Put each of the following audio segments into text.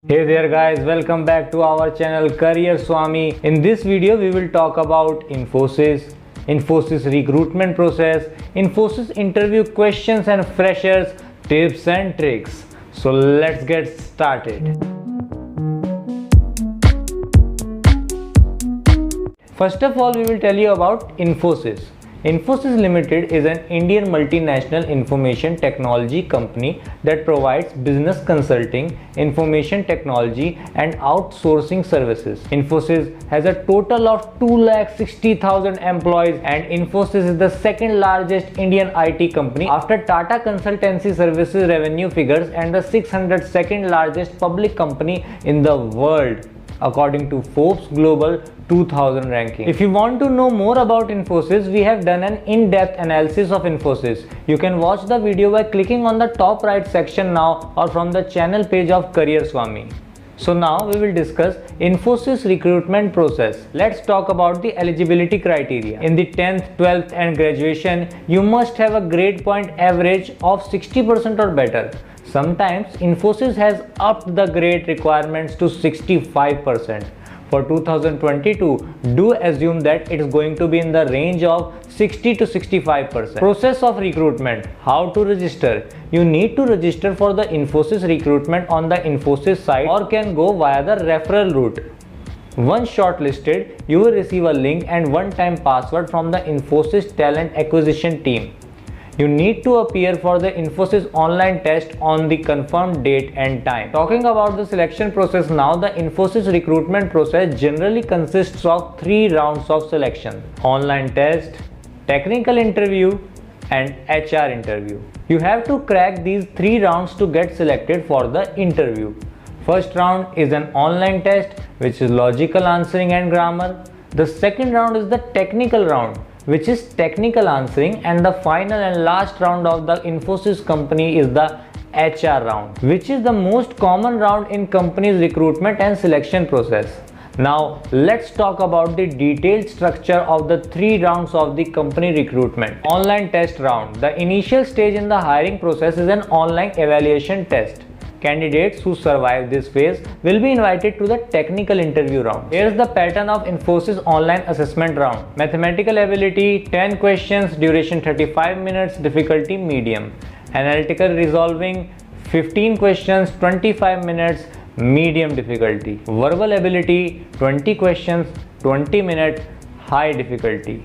Hey there guys, welcome back to our channel Career Swami. In this video we will talk about Infosys recruitment process, Infosys interview questions and freshers tips and tricks. So let's get started. First of all, we will tell you about Infosys. Infosys Limited is an Indian multinational information technology company that provides business consulting, information technology and outsourcing services. Infosys has a total of 260,000 employees and Infosys is the second largest Indian IT company after Tata Consultancy Services revenue figures and the 602nd largest public company in the world, according to Forbes Global 2000 ranking. If you want to know more about Infosys, we have done an in-depth analysis of Infosys. You can watch the video by clicking on the top right section now or from the channel page of Career Swami. So now we will discuss Infosys recruitment process. Let's talk about the eligibility criteria. In the 10th, 12th and graduation, you must have a grade point average of 60% or better. Sometimes Infosys has upped the grade requirements to 65%. For 2022, do assume that it is going to be in the range of 60 to 65%. Process of recruitment. How to register? You need to register for the Infosys recruitment on the Infosys site or can go via the referral route. Once shortlisted, you will receive a link and one-time password from the Infosys talent acquisition team. You need to appear for the Infosys online test on the confirmed date and time. Talking about the selection process now, the Infosys recruitment process generally consists of 3 rounds of selection: online test, technical interview and HR interview. You have to crack these 3 rounds to get selected for the interview. First round is an online test, which is logical answering and grammar. The second round is the technical round, which is technical answering, and the final and last round of the Infosys company is the HR round, which is the most common round in company's recruitment and selection process. Now let's talk about the detailed structure of the 3 rounds of the company recruitment. Online test round. The initial stage in the hiring process is an online evaluation test. Candidates who survive this phase will be invited to the technical interview round. Here's the pattern of Infosys online assessment round. Mathematical ability 10 questions, duration 35 minutes, difficulty medium. Analytical resolving 15 questions, 25 minutes, medium difficulty. Verbal ability 20 questions, 20 minutes, high difficulty.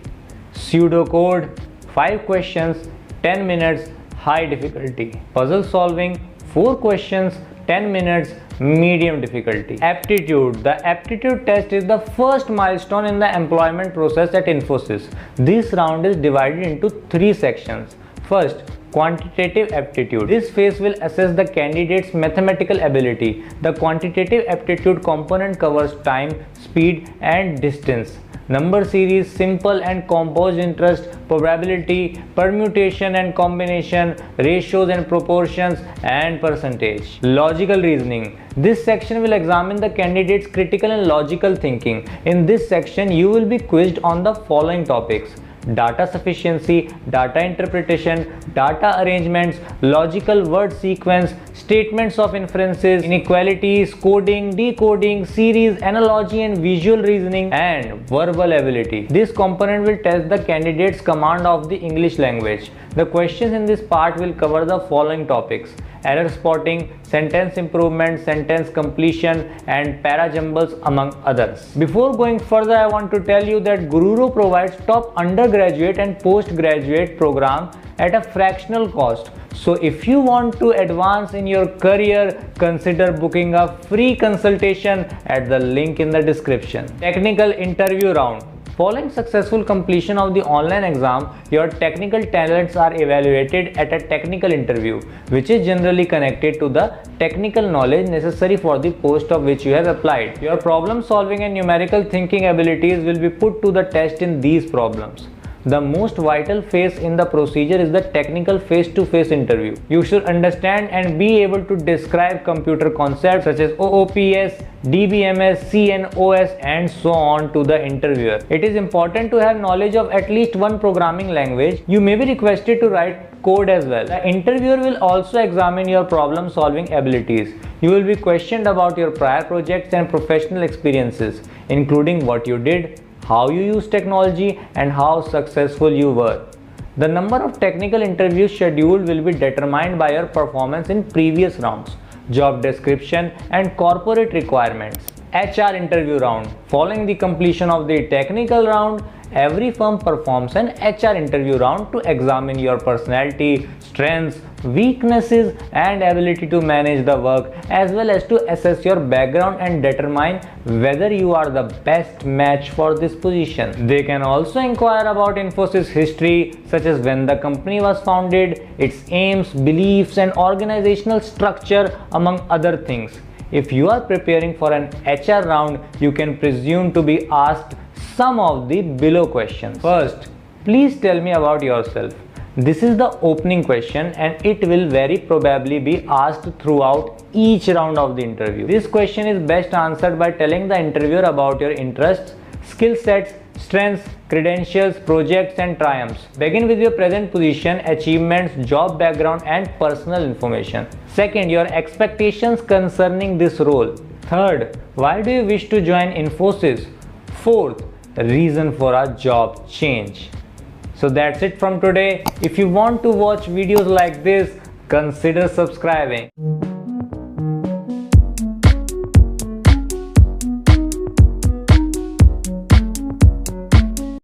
Pseudocode 5 questions, 10 minutes, high difficulty. Puzzle solving 4 questions, 10 minutes, medium difficulty. Aptitude. The aptitude test is the first milestone in the employment process at Infosys. This round is divided into 3 sections. First, quantitative aptitude. This phase will assess the candidate's mathematical ability. The quantitative aptitude component covers time, speed and distance, number series, simple and composed interest, probability, permutation and combination, ratios and proportions, and percentage. Logical reasoning. This section will examine the candidate's critical and logical thinking. In this section, you will be quizzed on the following topics: data sufficiency, data interpretation, data arrangements, logical word sequence, statements of inferences, inequalities, coding, decoding, series, analogy and visual reasoning, and verbal ability. This component will test the candidate's command of the English language. The questions in this part will cover the following topics: error spotting, sentence improvement, sentence completion, and parajumbles, among others. Before going further, I want to tell you that Gururo provides top undergraduate and postgraduate program at a fractional cost. So if you want to advance in your career, consider booking a free consultation at the link in the description. Technical interview round. Following successful completion of the online exam, your technical talents are evaluated at a technical interview, which is generally connected to the technical knowledge necessary for the post of which you have applied. Your problem solving and numerical thinking abilities will be put to the test in these problems. The most vital phase in the procedure is the technical face-to-face interview. You should understand and be able to describe computer concepts such as OOPS, DBMS, CNOS and so on to the interviewer. It is important to have knowledge of at least one programming language. You may be requested to write code as well. The interviewer will also examine your problem solving abilities. You will be questioned about your prior projects and professional experiences, including what you did, how you use technology and how successful you were. The number of technical interviews scheduled will be determined by your performance in previous rounds, job description and corporate requirements. HR interview round. Following the completion of the technical round, every firm performs an HR interview round to examine your personality, strengths, weaknesses and ability to manage the work, as well as to assess your background and determine whether you are the best match for this position. They can also inquire about Infosys history, such as when the company was founded, its aims, beliefs and organizational structure, among other things. If you are preparing for an HR round, you can presume to be asked some of the below questions. First, please tell me about yourself. This is the opening question and it will very probably be asked throughout each round of the interview. This question is best answered by telling the interviewer about your interests, skill sets, strengths, credentials, projects and triumphs. Begin with your present position, achievements, job background and personal information. Second, your expectations concerning this role. Third, why do you wish to join Infosys? Fourth, reason for a job change. So that's it from today. If you want to watch videos like this, consider subscribing.